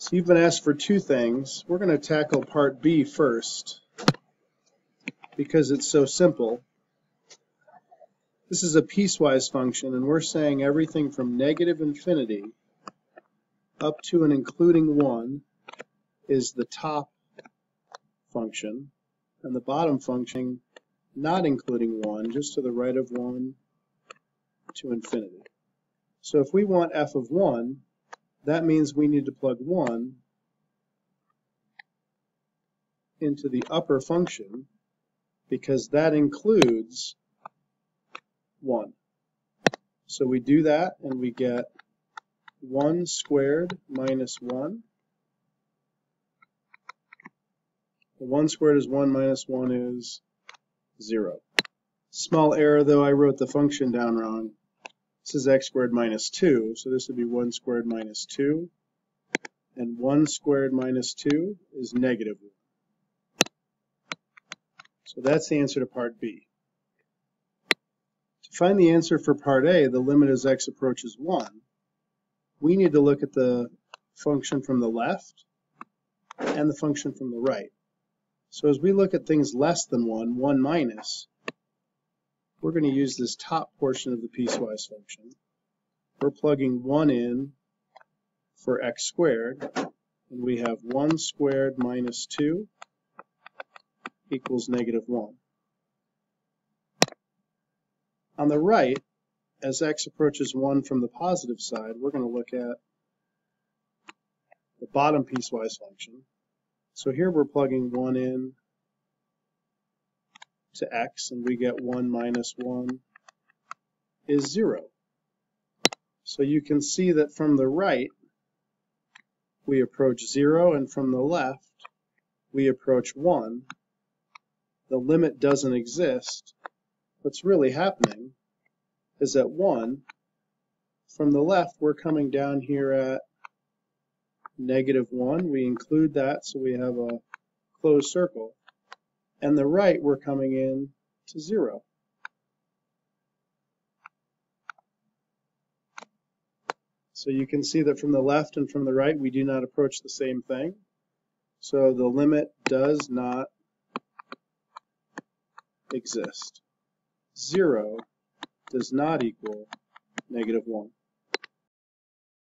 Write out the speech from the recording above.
So you've been asked for two things. We're going to tackle part B first because it's so simple. This is a piecewise function, and we're saying everything from negative infinity up to and including 1 is the top function, and the bottom function not including 1, just to the right of 1 to infinity. So if we want f of 1, that means we need to plug 1 into the upper function because that includes 1. So we do that and we get 1 squared minus 1. 1 squared is 1 minus 1 is 0. Small error though, I wrote the function down wrong. This is x squared minus 2, so this would be 1 squared minus 2. And 1 squared minus 2 is negative 1. So that's the answer to part B. To find the answer for part A, the limit as x approaches 1, we need to look at the function from the left and the function from the right. So as we look at things less than 1, 1 minus, we're going to use this top portion of the piecewise function. We're plugging 1 in for x squared, and we have 1 squared minus 2 equals negative 1. On the right, as x approaches 1 from the positive side, we're going to look at the bottom piecewise function. So here we're plugging 1 in to x, and we get 1 minus 1 is 0. So you can see that from the right, we approach 0, and from the left, we approach 1. The limit doesn't exist. What's really happening is at 1, from the left, we're coming down here at negative 1. We include that, so we have a closed circle. And the right, we're coming in to 0. So you can see that from the left and from the right, we do not approach the same thing. So the limit does not exist. 0 does not equal negative 1.